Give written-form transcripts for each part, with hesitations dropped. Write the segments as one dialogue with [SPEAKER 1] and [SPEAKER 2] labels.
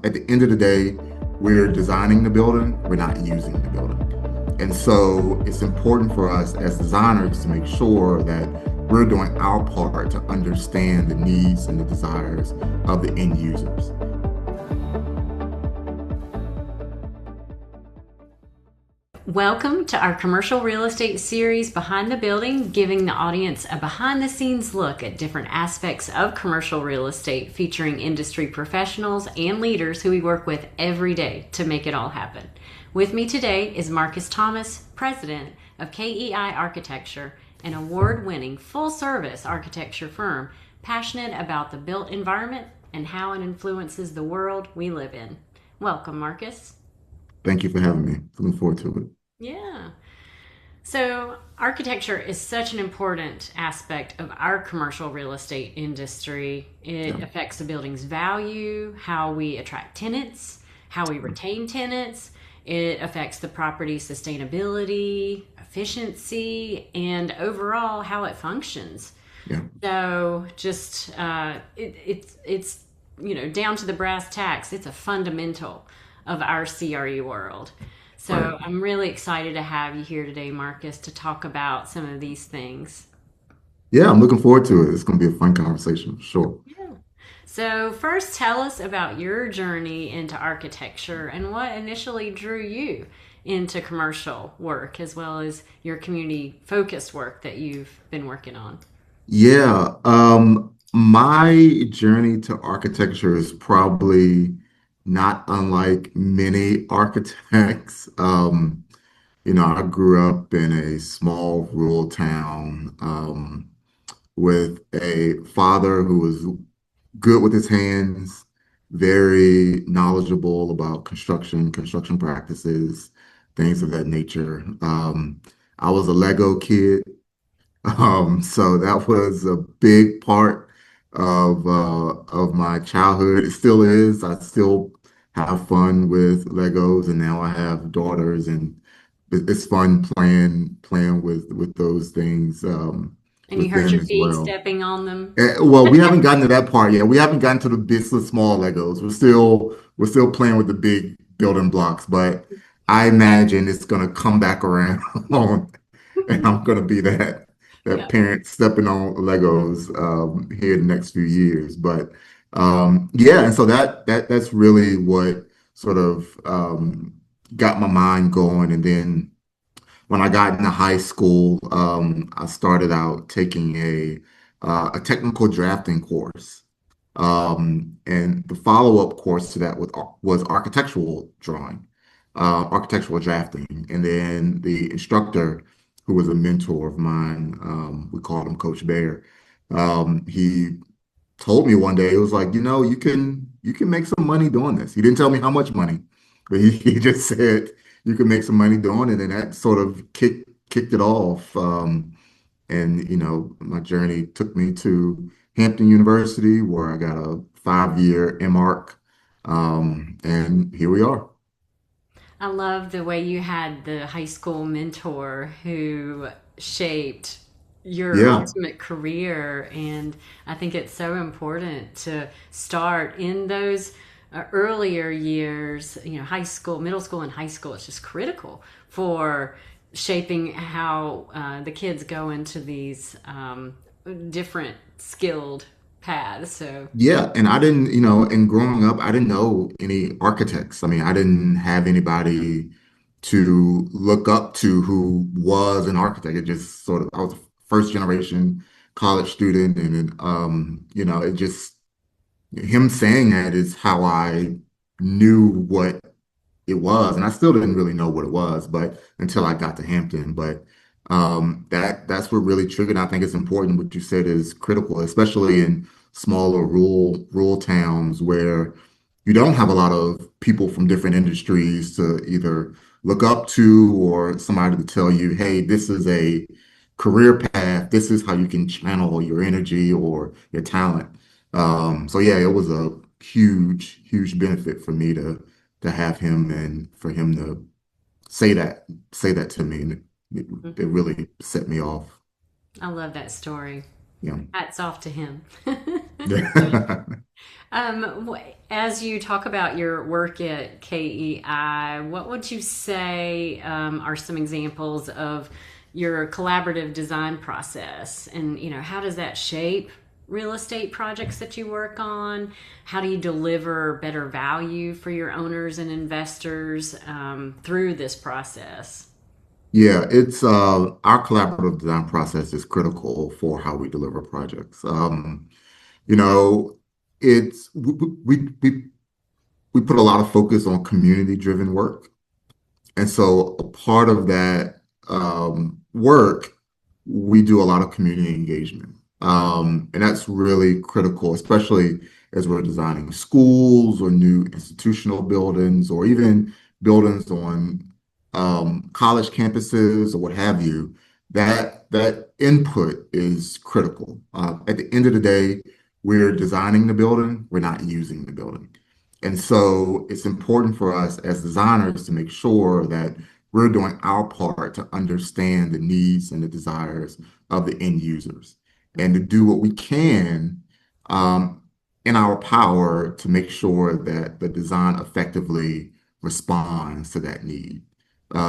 [SPEAKER 1] at the end of the day, we're designing the building, we're not using the building. And so it's important for us as designers to make sure that we're doing our part to understand the needs and the desires of the end users.
[SPEAKER 2] Welcome to our commercial real estate series, Behind the Building, giving the audience a behind the scenes look at different aspects of commercial real estate, featuring industry professionals and leaders who we work with every day to make it all happen. With me today is Marcus Thomas, president of KEi Architecture, an award-winning full-service architecture firm passionate about the built environment and how it influences the world we live in. Welcome, Marcus.
[SPEAKER 1] Thank you for having me. Looking forward to it.
[SPEAKER 2] Yeah. So, architecture is such an important aspect of our commercial real estate industry. It
[SPEAKER 1] Yeah.
[SPEAKER 2] affects the building's value, how we attract tenants, how we retain tenants. It affects the property's sustainability, efficiency, and overall how it functions.
[SPEAKER 1] Yeah.
[SPEAKER 2] So, just it's down to the brass tacks. It's a fundamental of our CRE world.
[SPEAKER 1] Right.
[SPEAKER 2] So I'm really excited to have you here today, Marcus, to talk about some of these things.
[SPEAKER 1] Yeah, I'm looking forward to it. It's going to be a fun conversation for sure.
[SPEAKER 2] Yeah. So first, tell us about your journey into architecture and what initially drew you into commercial work, as well as your community focused work that you've been working on.
[SPEAKER 1] Yeah, my journey to architecture is probably not unlike many architects. I grew up in a small rural town, with a father who was good with his hands, very knowledgeable about construction practices, things of that nature. I was a Lego kid. So that was a big part of my childhood. It still is. I still have fun with Legos, and now I have daughters, and it's fun playing with those things
[SPEAKER 2] And you
[SPEAKER 1] with
[SPEAKER 2] hurt
[SPEAKER 1] them
[SPEAKER 2] your
[SPEAKER 1] as
[SPEAKER 2] feet
[SPEAKER 1] well.
[SPEAKER 2] stepping on them.
[SPEAKER 1] Well, we haven't gotten to that part yet. We haven't gotten to the big, the small Legos. We're still playing with the big building blocks, but I imagine it's gonna come back around, and I'm gonna be that
[SPEAKER 2] Yeah.
[SPEAKER 1] parent stepping on Legos here in the next few years. But yeah, and so that's really what sort of got my mind going. And then when I got into high school, I started out taking a technical drafting course. And the follow-up course to that was architectural drawing, architectural drafting. And then the instructor, who was a mentor of mine, we called him Coach Bear. He told me one day, it was like, you can make some money doing this. He didn't tell me how much money, but he just said you can make some money doing it, and that sort of kicked it off. And my journey took me to Hampton University, where I got a 5-year MArch, and here we are.
[SPEAKER 2] I love the way you had the high school mentor who shaped your
[SPEAKER 1] Yeah,
[SPEAKER 2] ultimate career. And I think it's so important to start in those earlier years, high school, middle school, and high school. It's just critical for shaping how the kids go into these different skilled paths. So,
[SPEAKER 1] yeah, and I didn't, and growing up, I didn't know any architects. I mean, I didn't have anybody to look up to who was an architect. It just sort of, I was a first generation college student, and it just, him saying that is how I knew what it was, and I still didn't really know what it was, but until I got to Hampton. But that's what really triggered. I think it's important. What you said is critical, especially in smaller rural towns where you don't have a lot of people from different industries to either look up to, or somebody to tell you, hey, this is a career path. This is how you can channel your energy or your talent. So yeah, it was a huge benefit for me to have him, and for him to say that to me. And it
[SPEAKER 2] mhm.
[SPEAKER 1] really set me off.
[SPEAKER 2] I love that story.
[SPEAKER 1] Yeah.
[SPEAKER 2] Hats off to him.
[SPEAKER 1] Yeah.
[SPEAKER 2] As you talk about your work at KEI, what would you say are some examples of your collaborative design process? And, how does that shape real estate projects that you work on? How do you deliver better value for your owners and investors through this process?
[SPEAKER 1] Yeah, it's our collaborative design process is critical for how we deliver projects. You know, it's we put a lot of focus on community-driven work. And so a part of that work, we do a lot of community engagement. And that's really critical, especially as we're designing schools or new institutional buildings or even buildings on college campuses or what have you. That input is critical. At the end of the day, we're designing the building, we're not using the building. And so it's important for us as designers to make sure that we're doing our part to understand the needs and the desires of the end users and to do what we can um, in our power to make sure that the design effectively responds to that need.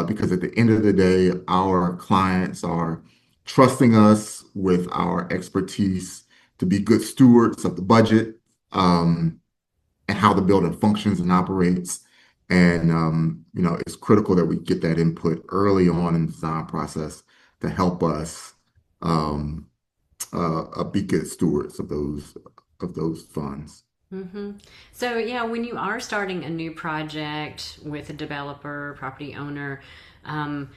[SPEAKER 1] Because at the end of the day, our clients are trusting us with our expertise to be good stewards of the budget. And how the building functions and operates. And it's critical that we get that input early on in the design process to help us um, be good stewards of those funds.
[SPEAKER 2] hmm So, yeah, when you are starting a new project with a developer, property owner, um,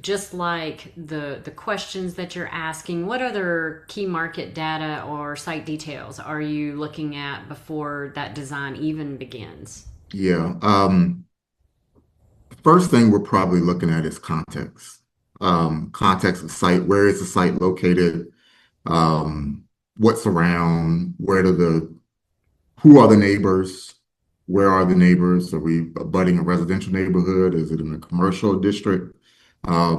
[SPEAKER 2] just like the questions that you're asking, what other key market data or site details are you looking at before that design even begins?
[SPEAKER 1] Yeah. First thing we're probably looking at is context. Context of site. Where is the site located? What's around? Who are the neighbors? Where are the neighbors? Are we abutting a residential neighborhood? Is it in a commercial district? How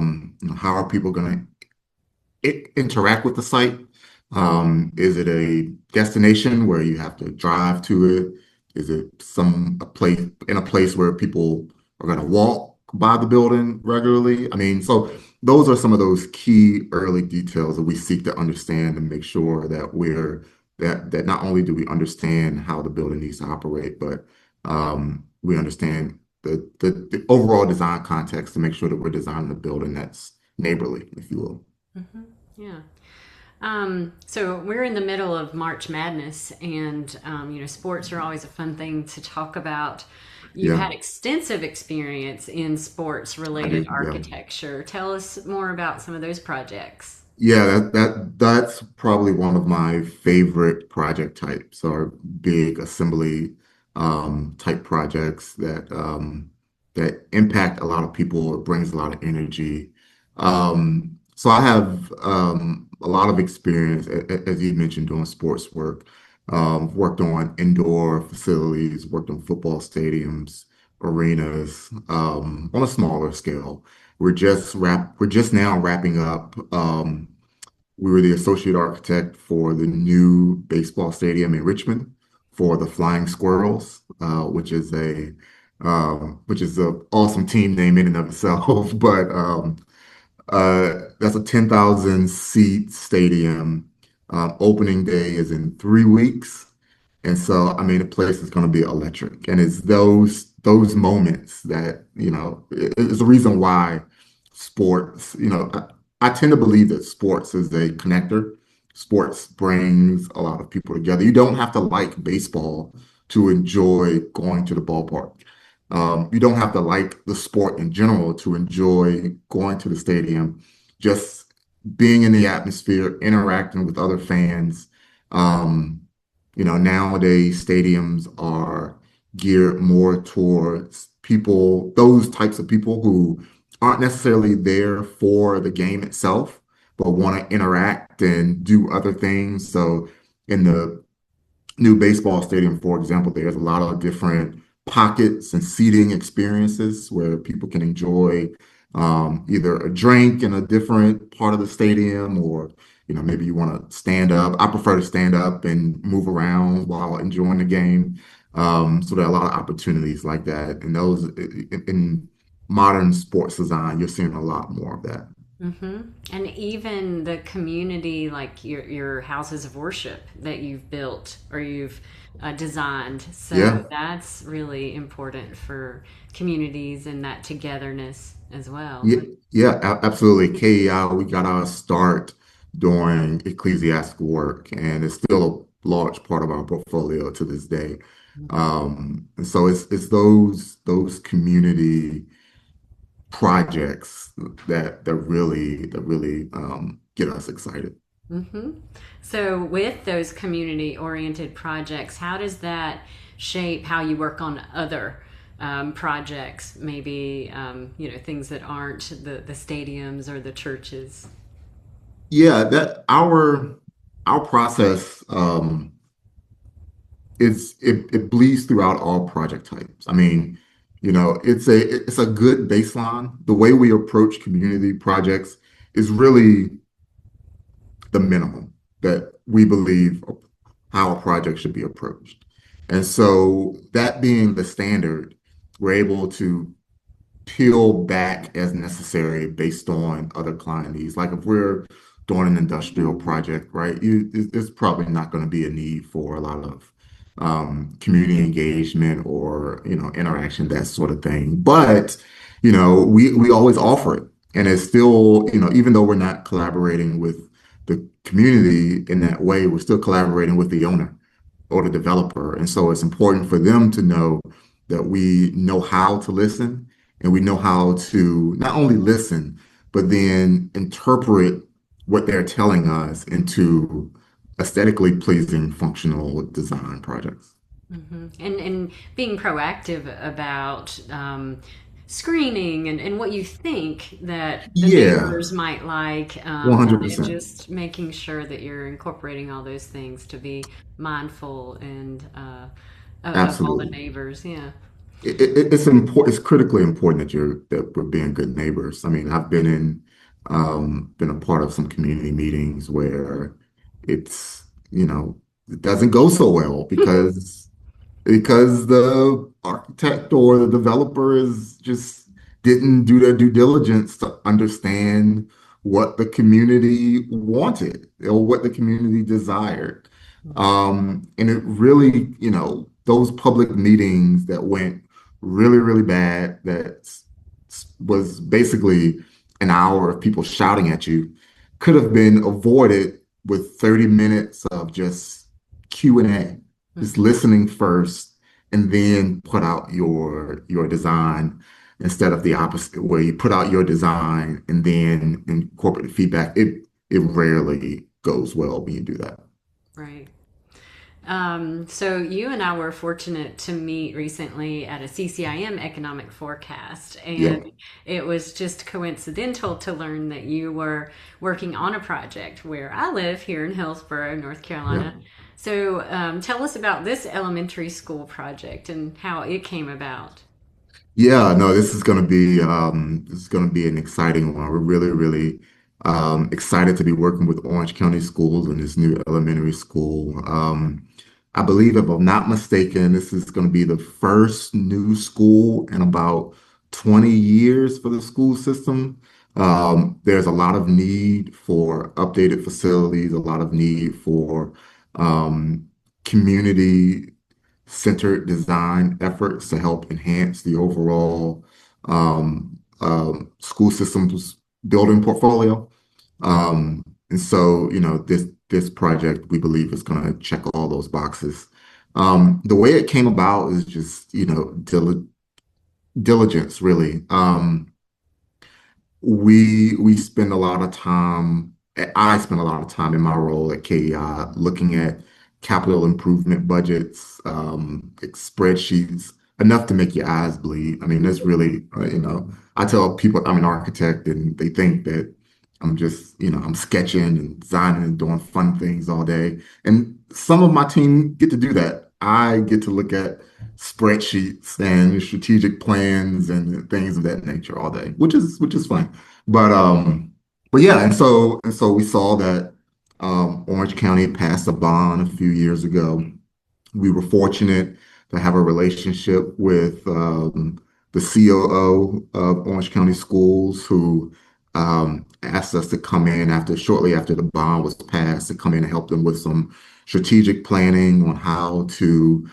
[SPEAKER 1] are people going to interact with the site? Is it a destination where you have to drive to it? Is it a place where people are going to walk by the building regularly? I mean, so those are some of those key early details that we seek to understand and make sure that that not only do we understand how the building needs to operate, but we understand the overall design context to make sure that we're designing a building that's neighborly, if you will.
[SPEAKER 2] hmm Yeah. So we're in the middle of March Madness, and sports are always a fun thing to talk about. You've
[SPEAKER 1] Yeah,
[SPEAKER 2] had extensive experience in sports
[SPEAKER 1] I
[SPEAKER 2] related
[SPEAKER 1] do. Yeah.
[SPEAKER 2] architecture. Tell us more about some of those projects.
[SPEAKER 1] Yeah, that's probably one of my favorite project types are big assembly type projects that impact a lot of people. It brings a lot of energy. So I have a lot of experience, as you mentioned, doing sports work. Worked on indoor facilities, worked on football stadiums, arenas, on a smaller scale. We're just now wrapping up. We were the associate architect for the new baseball stadium in Richmond for the Flying Squirrels, which is a awesome team name in and of itself. But that's a 10,000 seat stadium. Opening day is in 3 weeks. And so, I mean, the place is going to be electric. And it's those moments that, is the reason why sports, I tend to believe that sports is a connector. Sports brings a lot of people together. You don't have to like baseball to enjoy going to the ballpark. You don't have to like the sport in general to enjoy going to the stadium. Just being in the atmosphere, interacting with other fans. Um, Nowadays stadiums are geared more towards those types of people who aren't necessarily there for the game itself, but want to interact and do other things. So in the new baseball stadium, for example, there's a lot of different pockets and seating experiences where people can enjoy either a drink in a different part of the stadium or maybe you want to stand up. I prefer to stand up and move around while enjoying the game. So there are a lot of opportunities like that. And those in modern sports design, you're seeing a lot more of that.
[SPEAKER 2] Hmm. And even the community, like your houses of worship that you've built or you've designed. So
[SPEAKER 1] Yeah.
[SPEAKER 2] that's really important for communities and that togetherness as well.
[SPEAKER 1] Yeah, yeah, absolutely. KEi, we got our start doing ecclesiastical work, and it's still a large part of our portfolio to this day. And so it's those community projects that really get us excited.
[SPEAKER 2] Hmm. So, with those community oriented projects, how does that shape how you work on other projects? Maybe, things that aren't the stadiums or the churches.
[SPEAKER 1] Yeah, that our process it bleeds throughout all project types. I mean, it's a good baseline. The way we approach community projects is really the minimum that we believe how a project should be approached. And so that being the standard, we're able to peel back as necessary based on other client needs. Like if we're doing an industrial project, right, there's probably not going to be a need for a lot of community engagement or interaction, that sort of thing. But we always offer it, and it's still even though we're not collaborating with the community in that way, we're still collaborating with the owner or the developer. And so it's important for them to know that we know how to listen and we know how to not only listen, but then interpret what they're telling us into aesthetically pleasing functional design projects.
[SPEAKER 2] Hmm. And being proactive about screening and what you think that the
[SPEAKER 1] Yeah,
[SPEAKER 2] neighbors might like, and
[SPEAKER 1] 100%.
[SPEAKER 2] just making sure that you're incorporating all those things to be mindful and of all the
[SPEAKER 1] Absolutely.
[SPEAKER 2] neighbors. Yeah.
[SPEAKER 1] It's important. It's critically important that we're being good neighbors. I mean, I've been a part of some community meetings where it's it doesn't go so well because the architect or the developer is just didn't do their due diligence to understand what the community wanted or what the community desired. And it really, those public meetings that went really, really bad, was basically an hour of people shouting at you, could have been avoided with 30 minutes of just Q&A, just
[SPEAKER 2] Hmm.
[SPEAKER 1] listening first and then put out your design instead of the opposite where you put out your design and then incorporate the feedback. It rarely goes well when you do that.
[SPEAKER 2] Right. So you and I were fortunate to meet recently at a CCIM economic forecast,
[SPEAKER 1] Yeah,
[SPEAKER 2] and it was just coincidental to learn that you were working on a project where I live here in Hillsborough, North
[SPEAKER 1] yeah.
[SPEAKER 2] Carolina. So tell us about this elementary school project and how it came about.
[SPEAKER 1] Yeah, no, this is gonna be an exciting one. We're really, really excited to be working with Orange County Schools in this new elementary school. I believe, if I'm not mistaken, this is going to be the first new school in about 20 years for the school system. There's a lot of need for updated facilities, a lot of need for um, community centered design efforts to help enhance the overall school systems building portfolio. And so, this project we believe is going to check all those boxes. The way it came about is just, diligence, really. We spend a lot of time, I spend a lot of time in my role at KEi looking at capital improvement budgets, like spreadsheets, enough to make your eyes bleed. I mean, that's really, I tell people I'm an architect and they think that I'm just, I'm sketching and designing and doing fun things all day. And some of my team get to do that. I get to look at spreadsheets and strategic plans and things of that nature all day, which is fun. But yeah, and so we saw that Orange County passed a bond a few years ago. We were fortunate to have a relationship with the COO of Orange County Schools, who asked us to come in shortly after the bond was passed, to come in and help them with some strategic planning on how to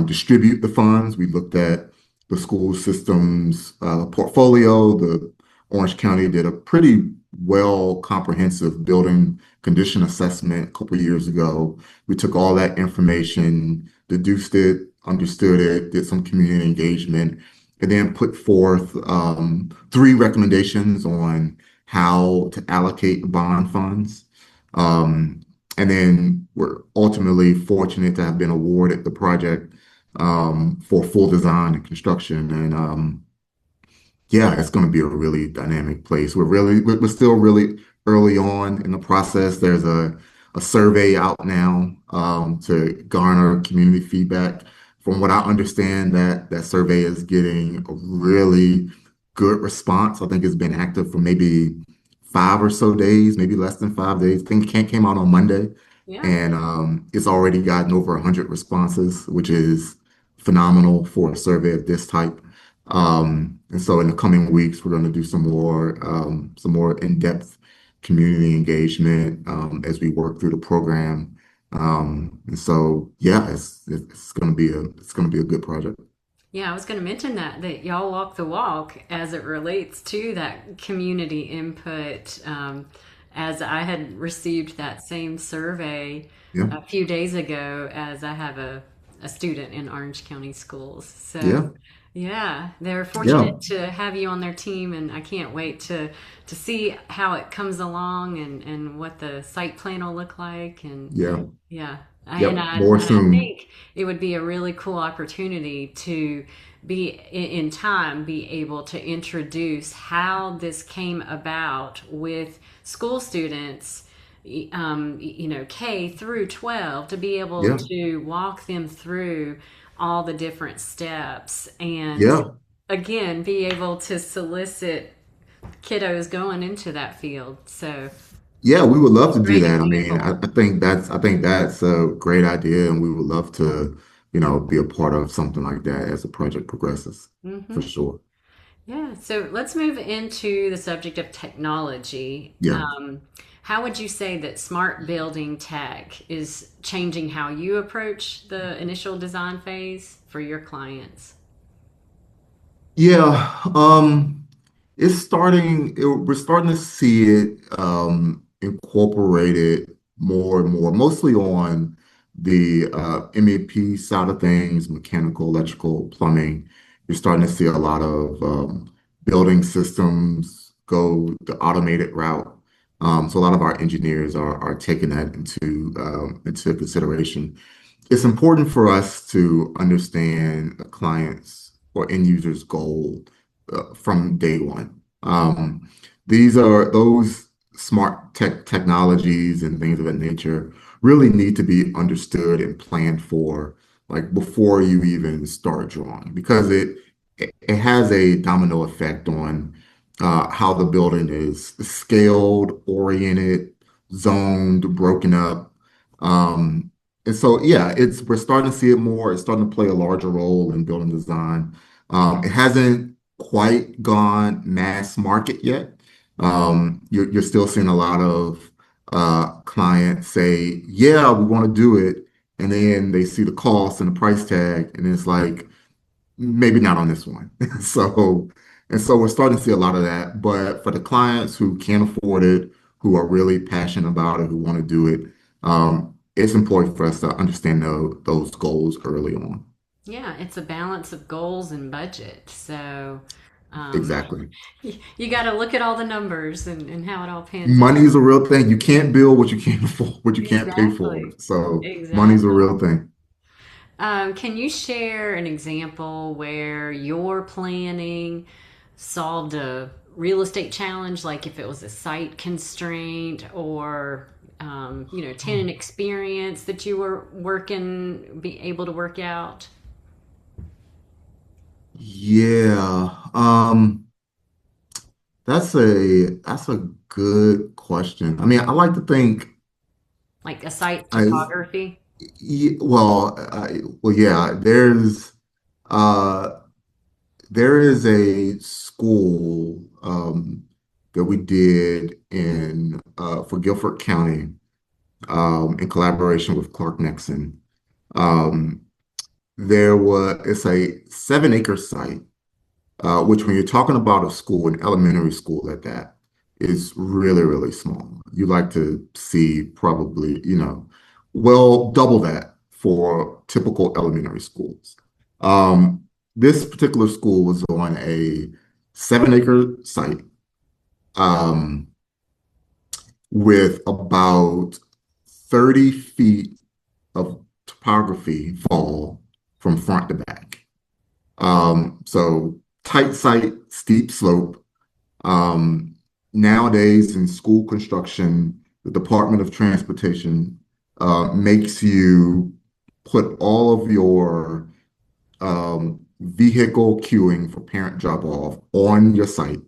[SPEAKER 1] distribute the funds. We looked at the school system's portfolio. The Orange County did a pretty well comprehensive building condition assessment a couple years ago. We took all that information, deduced it, understood it, did some community engagement, and then put forth three recommendations on how to allocate the bond funds. Um, and then we're ultimately fortunate to have been awarded the project for full design and construction. And yeah, it's going to be a really dynamic place. We're still really early on in the process. There's a survey out now to garner community feedback. From what I understand, that survey is getting a really good response. I think it's been active for maybe 5 or so days, maybe less than 5 days. I think it came out on Monday,
[SPEAKER 2] Yeah.
[SPEAKER 1] and it's already gotten over 100 responses, which is phenomenal for a survey of this type. And so in the coming weeks, we're going to do some more in-depth community engagement as we work through the program. And so yeah, it's going to be a good project.
[SPEAKER 2] Yeah, I was going to mention that y'all walk the walk as it relates to that community input. As I had received that same survey
[SPEAKER 1] Yeah,
[SPEAKER 2] a few days ago, as I have a student in Orange County schools. So
[SPEAKER 1] yeah,
[SPEAKER 2] yeah, they're
[SPEAKER 1] yeah,
[SPEAKER 2] fortunate to have you on their team, and I can't wait to see how it comes along and what the site plan will look like. And
[SPEAKER 1] yeah,
[SPEAKER 2] yeah,
[SPEAKER 1] yep. More
[SPEAKER 2] and I
[SPEAKER 1] soon.
[SPEAKER 2] think it would be a really cool opportunity to be in time be able to introduce how this came about with school students, K through 12, to be able
[SPEAKER 1] Yeah,
[SPEAKER 2] to walk them through all the different steps and
[SPEAKER 1] yeah,
[SPEAKER 2] again be able to solicit kiddos going into that field. So
[SPEAKER 1] yeah. We would love to do
[SPEAKER 2] great
[SPEAKER 1] that. I mean,
[SPEAKER 2] example.
[SPEAKER 1] I think that's a great idea, and we would love to, be a part of something like that as the project progresses, for
[SPEAKER 2] Hmm.
[SPEAKER 1] sure.
[SPEAKER 2] Yeah, so let's move into the subject of technology.
[SPEAKER 1] Yeah.
[SPEAKER 2] How would you say that smart building tech is changing how you approach the initial design phase for your clients?
[SPEAKER 1] Yeah, we're starting to see it incorporated more and more, mostly on the MEP side of things, mechanical, electrical, plumbing. You're starting to see a lot of building systems go the automated route. So a lot of our engineers are taking that into consideration. It's important for us to understand a client's or end user's goal from day one. These are those smart technologies and things of that nature really need to be understood and planned for, like before you even start drawing, because it has a domino effect on how the building is scaled, oriented, zoned, broken up. Um, and so, yeah, we're starting to see it more. It's starting to play a larger role in building design. It hasn't quite gone mass market yet. You're still seeing a lot of clients say, "Yeah, we want to do it," and then they see the cost and the price tag, and it's like, maybe not on this one. So, and so we're starting to see a lot of that. But for the clients who can't afford it, who are really passionate about it, who want to do it, it's important for us to understand those goals early on.
[SPEAKER 2] Yeah, it's a balance of goals and budget. So um,
[SPEAKER 1] Exactly.
[SPEAKER 2] you got to look at all the numbers and how it all pans
[SPEAKER 1] Money
[SPEAKER 2] out.
[SPEAKER 1] is a real thing. You can't build what you can't afford, what you can't pay for.
[SPEAKER 2] Exactly.
[SPEAKER 1] So money's a
[SPEAKER 2] Exactly.
[SPEAKER 1] real thing.
[SPEAKER 2] Can you share an example where your planning solved a real estate challenge, like if it was a site constraint or tenant experience that you were be able to work out?
[SPEAKER 1] Yeah. That's a good question. I mean, I like to think
[SPEAKER 2] like a site
[SPEAKER 1] I,
[SPEAKER 2] topography?
[SPEAKER 1] yeah, uh, there is a school that we did in for Guilford County in collaboration with Clark Nixon. Um, it's a 7-acre site, which when you're talking about a school, an elementary school at that, is really, really small. You like to see probably, well, double that for typical elementary schools. Um, this particular school was on a 7-acre site um, with about 30 feet of topography fall from front to back. So tight site, steep slope. Um, Nowadays in school construction, the Department of Transportation makes you put all of your vehicle queuing for parent drop off on your site.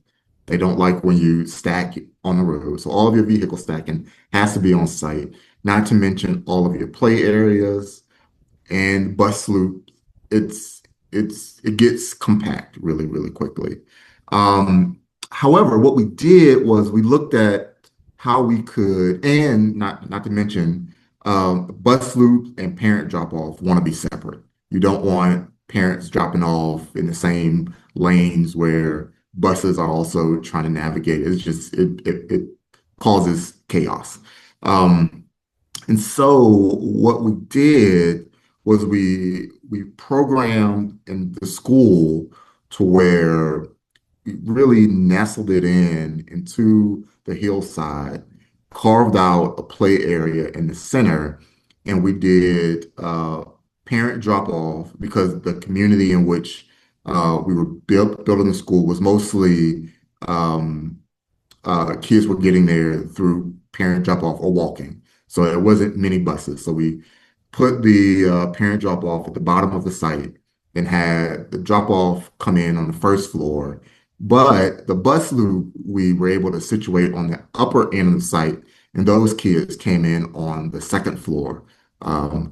[SPEAKER 1] They don't like when you stack on the road. So all of your vehicle stacking has to be on site, not to mention all of your play areas and bus loop, it's it gets compact really, really quickly. Um, However, what we did was we looked at how we could, and not to mention, bus loop and parent drop off want to be separate. You don't want parents dropping off in the same lanes where buses are also trying to navigate. It causes chaos. Um, and so what we did was we programmed in the school to where we really nestled it in into the hillside, carved out a play area in the center, and we did parent drop off because the community in which we were building the school was mostly um, kids were getting there through parent drop off or walking. So there wasn't many buses. So we put the parent drop off at the bottom of the site and had the drop off come in on the first floor. But the bus loop we were able to situate on the upper end of the site, and those kids came in on the second floor,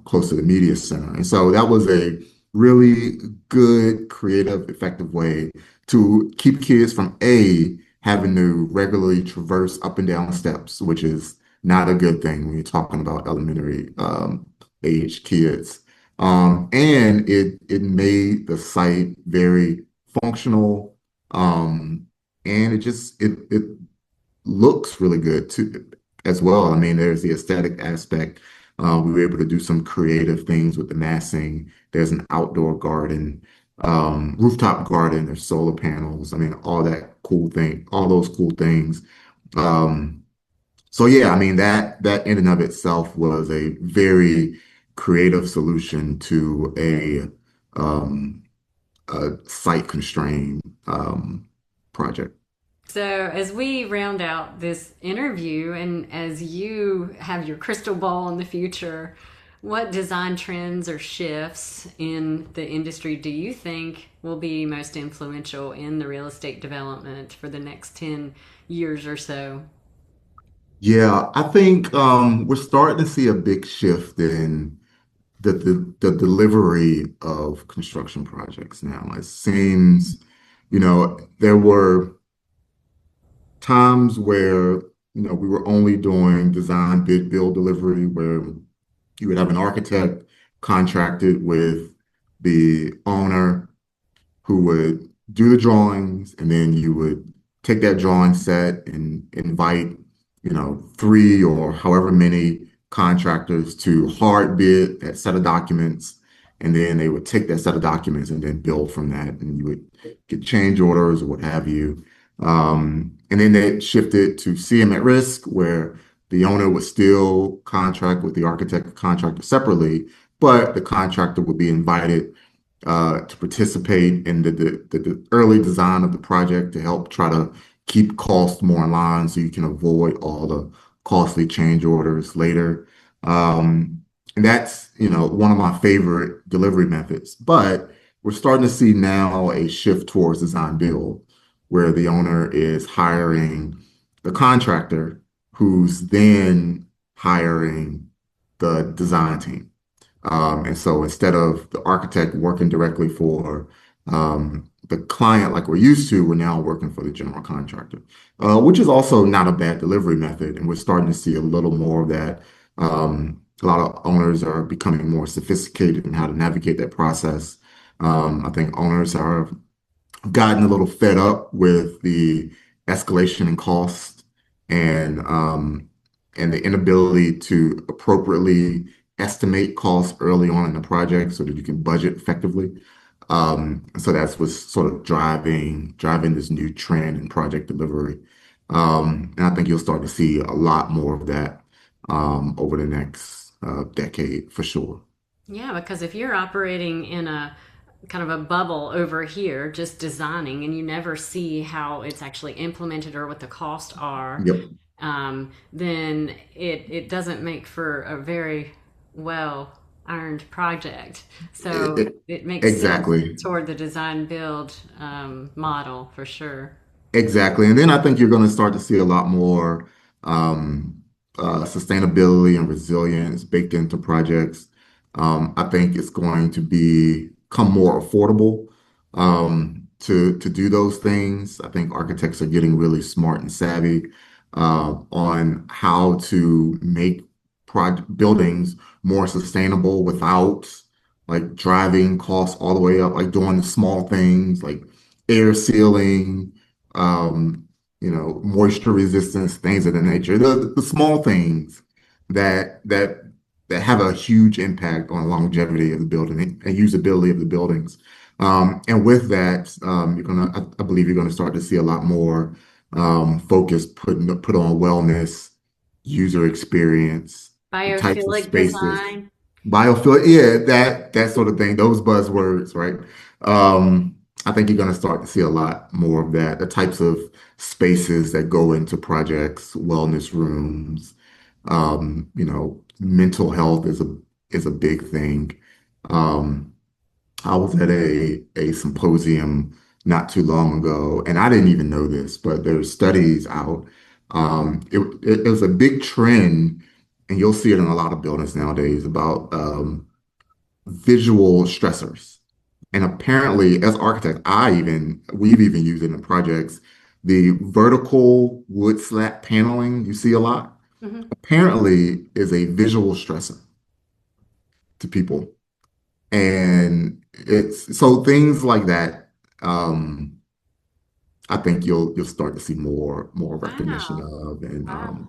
[SPEAKER 1] close to the media center. And so that was a really good, creative, effective way to keep kids from having to regularly traverse up and down steps, which is not a good thing when you're talking about elementary age kids. And it made the site very functional, and it looks really good too as well. I mean, there's the aesthetic aspect. We were able to do some creative things with the massing. There's an outdoor garden, rooftop garden. There's solar panels. I mean, all those cool things. Um, so yeah, I mean that in and of itself was a very creative solution to a site constrained project.
[SPEAKER 2] So, as we round out this interview and as you have your crystal ball in the future, what design trends or shifts in the industry do you think will be most influential in the real estate development for the next 10 years or so?
[SPEAKER 1] Yeah, I think we're starting to see a big shift in the delivery of construction projects now. It seems, there were times where, we were only doing design, bid, build, delivery, where you would have an architect contracted with the owner who would do the drawings, and then you would take that drawing set and invite, three or however many contractors to hard bid that set of documents, and then they would take that set of documents and then build from that, and you would get change orders or what have you. And then they shifted to CM at risk, where the owner would still contract with the architect contractor separately, but the contractor would be invited to participate in the early design of the project to help try to keep costs more in line so you can avoid all the costly change orders later. And that's, one of my favorite delivery methods. But we're starting to see now a shift towards design build, where the owner is hiring the contractor who's then hiring the design team. And so instead of the architect working directly for the client like we're used to, we're now working for the general contractor, which is also not a bad delivery method. And we're starting to see a little more of that. A lot of owners are becoming more sophisticated in how to navigate that process. I think owners are gotten a little fed up with the escalation in cost and the inability to appropriately estimate costs early on in the project so that you can budget effectively. So that's what's sort of driving this new trend in project delivery. And I think you'll start to see a lot more of that over the next decade for sure.
[SPEAKER 2] Yeah, because if you're operating in a kind of a bubble over here, just designing, and you never see how it's actually implemented or what the costs are,
[SPEAKER 1] Yep.
[SPEAKER 2] then it doesn't make for a very well ironed project.
[SPEAKER 1] It-
[SPEAKER 2] So
[SPEAKER 1] it-
[SPEAKER 2] it makes sense
[SPEAKER 1] exactly.
[SPEAKER 2] toward the design build model for sure.
[SPEAKER 1] Exactly. And then I think you're going to start to see a lot more sustainability and resilience baked into projects. I think it's going to become more affordable to do those things. I think architects are getting really smart and savvy on how to make buildings more sustainable without like driving costs all the way up, like doing the small things like air sealing, um, moisture resistance, things of that nature. The small things that that that have a huge impact on longevity of the building and usability of the buildings. And with that, I believe you're gonna start to see a lot more focus put on wellness, user experience, the types of
[SPEAKER 2] Biophilic
[SPEAKER 1] spaces,
[SPEAKER 2] design.
[SPEAKER 1] biofill, yeah, that sort of thing. Those buzzwords, right? I think you're going to start to see a lot more of that. The types of spaces that go into projects, wellness rooms, mental health is a big thing. Um, I was at a symposium not too long ago, and I didn't even know this, but there's studies out. It was a big trend, and you'll see it in a lot of buildings nowadays about visual stressors. And apparently, as architects, we've even used it in projects, the vertical wood slat paneling you see a lot,
[SPEAKER 2] Mhm.
[SPEAKER 1] apparently is a visual stressor to people. And it's so things like that, I think you'll start to see more recognition
[SPEAKER 2] Wow.
[SPEAKER 1] of and
[SPEAKER 2] Wow.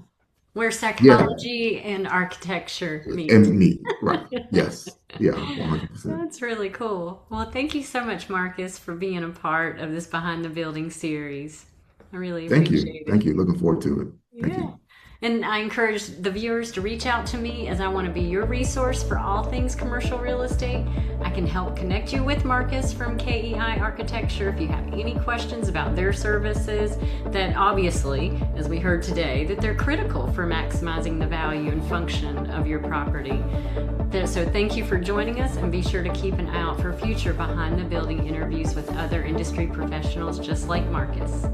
[SPEAKER 2] Where
[SPEAKER 1] yeah,
[SPEAKER 2] psychology and architecture meet.
[SPEAKER 1] and me, right. Yes. Yeah, 100%.
[SPEAKER 2] That's really cool. Well, thank you so much, Marcus, for being a part of this Behind the Building series. I really
[SPEAKER 1] Thank you.
[SPEAKER 2] appreciate
[SPEAKER 1] Thank
[SPEAKER 2] it.
[SPEAKER 1] you. Looking forward to it. Thank
[SPEAKER 2] Yeah.
[SPEAKER 1] you.
[SPEAKER 2] And I encourage the viewers to reach out to me as I want to be your resource for all things commercial real estate. I can help connect you with Marcus from KEi Architecture if you have any questions about their services that obviously, as we heard today, that they're critical for maximizing the value and function of your property. So thank you for joining us, and be sure to keep an eye out for future Behind the Building interviews with other industry professionals just like Marcus.